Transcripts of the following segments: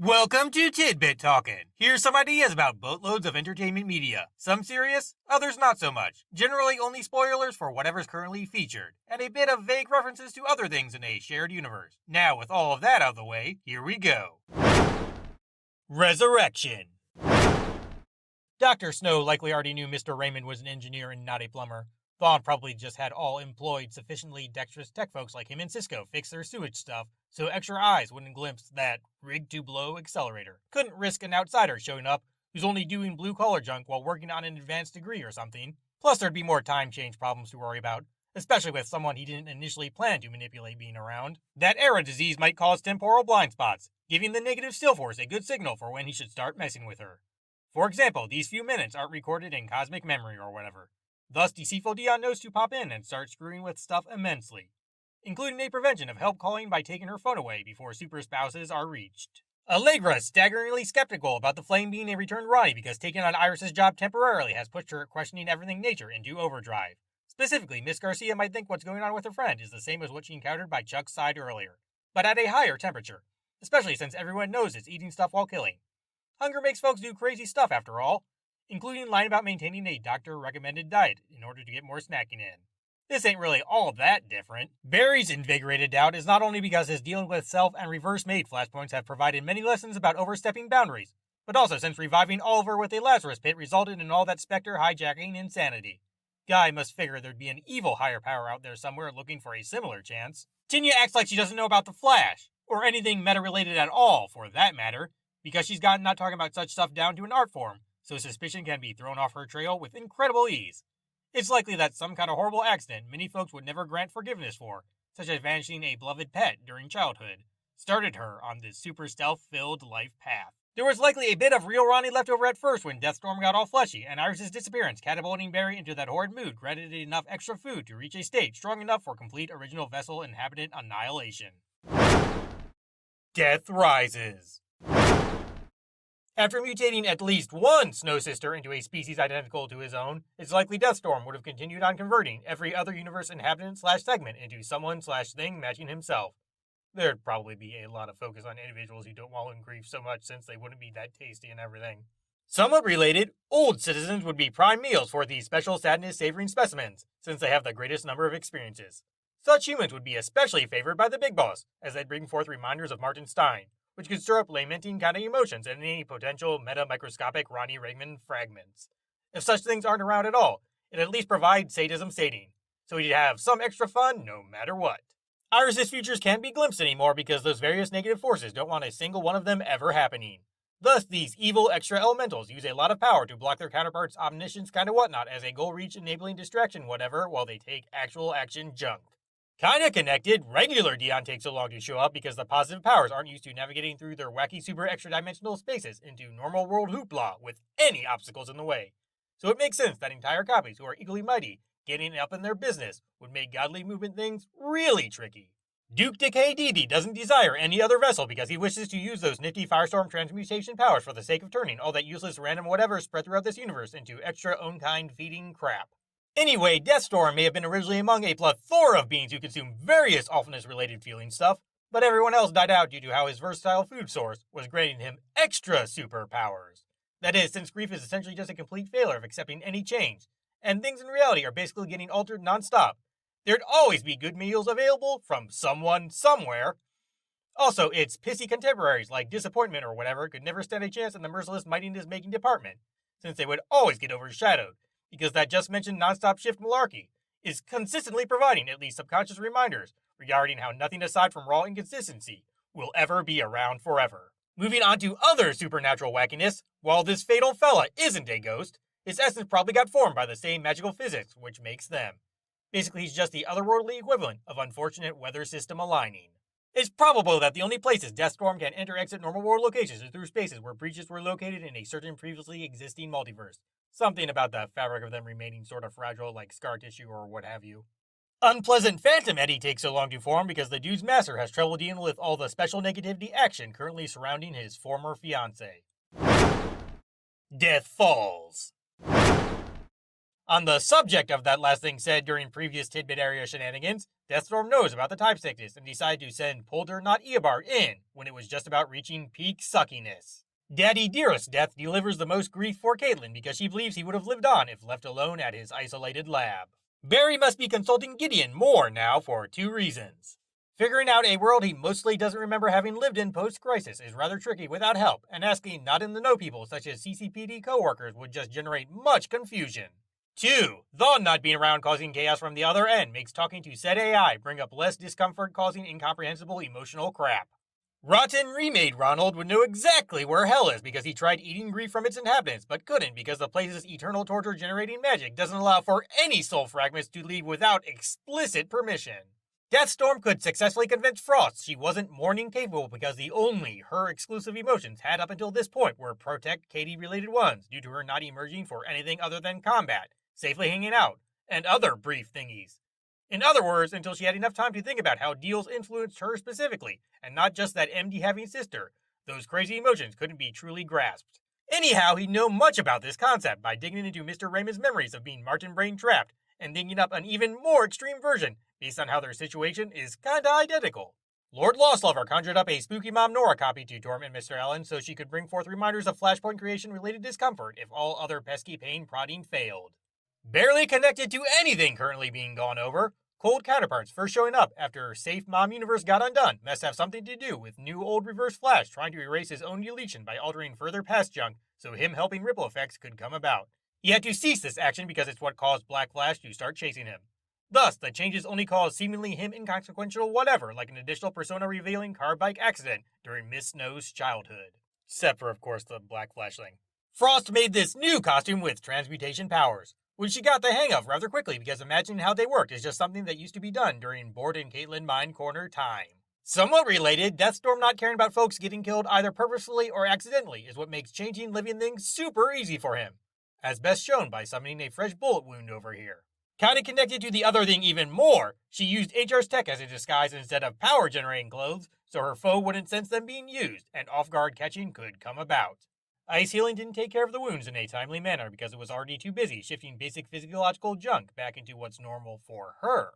Welcome to Tidbit Talkin. Here's some ideas about boatloads of entertainment media. Some serious, others not so much. Generally only spoilers for whatever's currently featured, and a bit of vague references to other things in a shared universe. Now with all of that out of the way, here we go. Resurrection. Dr. Snow likely already knew Mr. Raymond was an engineer and not a plumber. Vaughn probably just had all employed sufficiently dexterous tech folks like him and Cisco fix their sewage stuff, so extra eyes wouldn't glimpse that rig-to-blow accelerator. Couldn't risk an outsider showing up who's only doing blue-collar junk while working on an advanced degree or something. Plus there'd be more time change problems to worry about, especially with someone he didn't initially plan to manipulate being around. That era disease might cause temporal blind spots, giving the negative still force a good signal for when he should start messing with her. For example, these few minutes aren't recorded in cosmic memory or whatever. Thus, deceitful Dion knows to pop in and start screwing with stuff immensely, including a prevention of help calling by taking her phone away before super spouses are reached. Allegra staggeringly skeptical about the Flame being a returned Ronnie because taking on Iris's job temporarily has pushed her questioning everything nature into overdrive. Specifically, Miss Garcia might think what's going on with her friend is the same as what she encountered by Chuck's side earlier, but at a higher temperature, especially since everyone knows it's eating stuff while killing. Hunger makes folks do crazy stuff after all, including lying about maintaining a doctor-recommended diet in order to get more snacking in. This ain't really all that different. Barry's invigorated doubt is not only because his dealing with self and reverse-made flashpoints have provided many lessons about overstepping boundaries, but also since reviving Oliver with a Lazarus pit resulted in all that Spectre hijacking insanity. Guy must figure there'd be an evil higher power out there somewhere looking for a similar chance. Tinya acts like she doesn't know about the Flash, or anything meta-related at all, for that matter, because she's gotten not talking about such stuff down to an art form, so suspicion can be thrown off her trail with incredible ease. It's likely that some kind of horrible accident many folks would never grant forgiveness for, such as vanishing a beloved pet during childhood, started her on this super stealth-filled life path. There was likely a bit of real Ronnie left over at first when Deathstorm got all fleshy, and Iris's disappearance catapulting Barry into that horrid mood granted it enough extra food to reach a state strong enough for complete original vessel inhabitant annihilation. Death rises. After mutating at least one Snow Sister into a species identical to his own, it's likely Deathstorm would have continued on converting every other universe inhabitant/segment into someone/thing matching himself. There'd probably be a lot of focus on individuals who don't wallow in grief so much since they wouldn't be that tasty and everything. Somewhat related, old citizens would be prime meals for these special sadness-savoring specimens, since they have the greatest number of experiences. Such humans would be especially favored by the Big Boss, as they'd bring forth reminders of Martin Stein, which could stir up lamenting kind of emotions and any potential meta-microscopic Ronnie Raymond fragments. If such things aren't around at all, it at least provides sadism sating, so he'd have some extra fun no matter what. Iris's futures can't be glimpsed anymore because those various negative forces don't want a single one of them ever happening. Thus, these evil extra elementals use a lot of power to block their counterparts' omniscience kind of whatnot as a goal reach enabling distraction whatever while they take actual action junk. Kinda connected, regular Dion takes so long to show up because the positive powers aren't used to navigating through their wacky super extra-dimensional spaces into normal world hoopla with any obstacles in the way. So it makes sense that entire copies who are equally mighty, getting up in their business, would make godly movement things really tricky. Duke Decay Didi doesn't desire any other vessel because he wishes to use those nifty Firestorm transmutation powers for the sake of turning all that useless random whatever spread throughout this universe into extra own-kind feeding crap. Anyway, Deathstorm may have been originally among a plethora of beings who consume various awfulness-related feeling stuff, but everyone else died out due to how his versatile food source was granting him extra superpowers. That is, since grief is essentially just a complete failure of accepting any change, and things in reality are basically getting altered non-stop, there'd always be good meals available from someone somewhere. Also, its pissy contemporaries like Disappointment or whatever could never stand a chance in the merciless mightiness-making department, since they would always get overshadowed, because that just-mentioned non-stop shift malarkey is consistently providing at least subconscious reminders regarding how nothing aside from raw inconsistency will ever be around forever. Moving on to other supernatural wackiness, while this fatal fella isn't a ghost, his essence probably got formed by the same magical physics which makes them. Basically, he's just the otherworldly equivalent of unfortunate weather system aligning. It's probable that the only places Deathstorm can enter-exit normal world locations is through spaces where breaches were located in a certain previously existing multiverse. Something about the fabric of them remaining sort of fragile like scar tissue or what have you. Unpleasant Phantom Eddie takes so long to form because the dude's master has trouble dealing with all the special negativity action currently surrounding his former fiancée. Death falls. On the subject of that last thing said during previous Tidbit area shenanigans, Deathstorm knows about the type sickness and decided to send Polder not Eobard in when it was just about reaching peak suckiness. Daddy Dearest Death delivers the most grief for Caitlin because she believes he would have lived on if left alone at his isolated lab. Barry must be consulting Gideon more now for 2 reasons. Figuring out a world he mostly doesn't remember having lived in post-crisis is rather tricky without help, and asking not-in-the-know people such as CCPD co-workers would just generate much confusion. 2. Thawne not being around causing chaos from the other end makes talking to said AI bring up less discomfort causing incomprehensible emotional crap. Rotten Remade Ronald would know exactly where hell is because he tried eating grief from its inhabitants, but couldn't because the place's eternal torture generating magic doesn't allow for any soul fragments to leave without explicit permission. Deathstorm could successfully convince Frost she wasn't mourning capable because the only her exclusive emotions had up until this point were protect Katie related ones due to her not emerging for anything other than combat, safely hanging out, and other brief thingies. In other words, until she had enough time to think about how deals influenced her specifically, and not just that MD having sister, those crazy emotions couldn't be truly grasped. Anyhow, he'd know much about this concept by digging into Mr. Raymond's memories of being Martin Brain trapped, and digging up an even more extreme version based on how their situation is kinda identical. Lord Lostlover conjured up a Spooky Mom Nora copy to torment Mr. Allen so she could bring forth reminders of Flashpoint creation-related discomfort if all other pesky pain prodding failed. Barely connected to anything currently being gone over, cold counterparts first showing up after Safe Mom Universe got undone must have something to do with new old Reverse Flash trying to erase his own deletion by altering further past junk so him helping ripple effects could come about. He had to cease this action because it's what caused Black Flash to start chasing him. Thus, the changes only caused seemingly him inconsequential whatever, like an additional persona-revealing car bike accident during Miss Snow's childhood. Except for, of course, the Black Flash thing. Frost made this new costume with transmutation powers, which she got the hang of rather quickly because imagining how they worked is just something that used to be done during Board and Caitlin Mind Corner time. Somewhat related, Deathstorm not caring about folks getting killed either purposefully or accidentally is what makes changing living things super easy for him, as best shown by summoning a fresh bullet wound over here. Kinda connected to the other thing even more, she used HR's tech as a disguise instead of power-generating clothes, so her foe wouldn't sense them being used, and off-guard catching could come about. Ice healing didn't take care of the wounds in a timely manner because it was already too busy shifting basic physiological junk back into what's normal for her.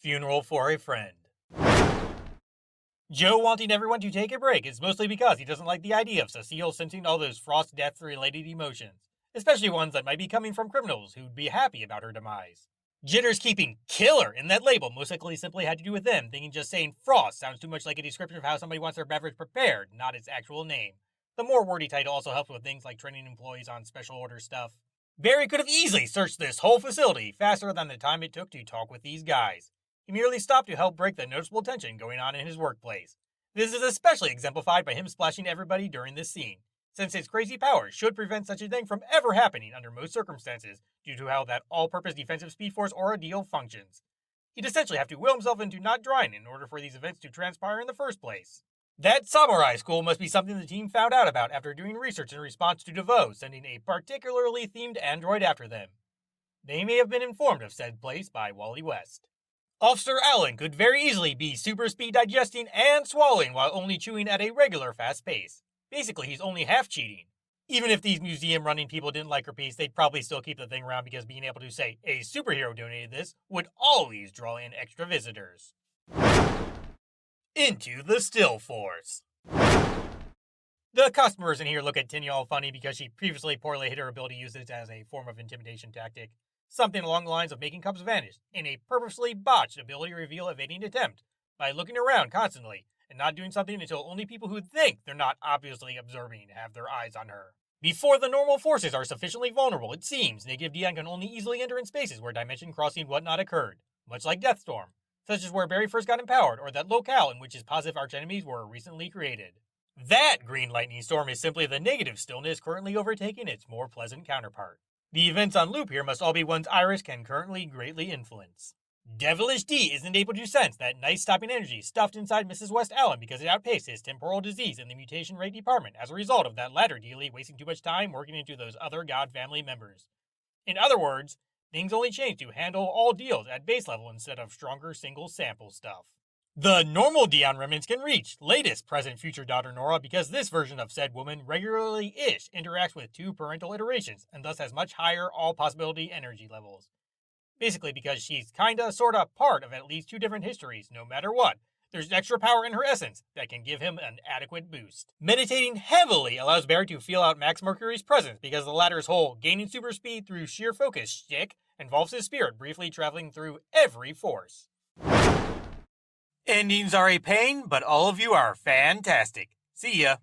Funeral for a friend. Joe wanting everyone to take a break is mostly because he doesn't like the idea of Cecile sensing all those Frost death-related emotions, especially ones that might be coming from criminals who'd be happy about her demise. Jitter's keeping killer in that label most likely simply had to do with them thinking just saying Frost sounds too much like a description of how somebody wants their beverage prepared, not its actual name. The more wordy title also helps with things like training employees on special order stuff. Barry could have easily searched this whole facility faster than the time it took to talk with these guys. He merely stopped to help break the noticeable tension going on in his workplace. This is especially exemplified by him splashing everybody during this scene, since his crazy powers should prevent such a thing from ever happening under most circumstances due to how that all-purpose defensive Speed Force aura deal functions. He'd essentially have to will himself into not drying in order for these events to transpire in the first place. That samurai school must be something the team found out about after doing research in response to DeVoe sending a particularly themed android after them. They may have been informed of said place by Wally West. Officer Allen could very easily be super speed digesting and swallowing while only chewing at a regular fast pace. Basically, he's only half cheating. Even if these museum-running people didn't like her piece, they'd probably still keep the thing around because being able to say, a superhero donated this, would always draw in extra visitors. Into the Still Force. The customers in here look at Tinya all funny because she previously poorly hid her ability to use it as a form of intimidation tactic. Something along the lines of making cups vanish, in a purposely botched ability reveal evading attempt, by looking around constantly, and not doing something until only people who think they're not obviously observing have their eyes on her. Before the normal forces are sufficiently vulnerable, it seems Negative Dion can only easily enter in spaces where dimension crossing whatnot occurred, much like Deathstorm, such as where Barry first got empowered, or that locale in which his positive archenemies were recently created. That Green Lightning Storm is simply the negative stillness currently overtaking its more pleasant counterpart. The events on loop here must all be ones Iris can currently greatly influence. Devilish D isn't able to sense that nice stopping energy stuffed inside Mrs. West Allen because it outpaced his temporal disease in the mutation rate department as a result of that latter dealie wasting too much time working into those other God family members. In other words, things only change to handle all deals at base level instead of stronger single sample stuff. The normal Dion remnants can reach latest present future daughter Nora because this version of said woman regularly-ish interacts with 2 parental iterations and thus has much higher all possibility energy levels. Basically because she's kinda sorta part of at least 2 different histories, no matter what. There's extra power in her essence that can give him an adequate boost. Meditating heavily allows Barry to feel out Max Mercury's presence because the latter's whole gaining super speed through sheer focus shtick involves his spirit briefly traveling through every force. Endings are a pain, but all of you are fantastic. See ya.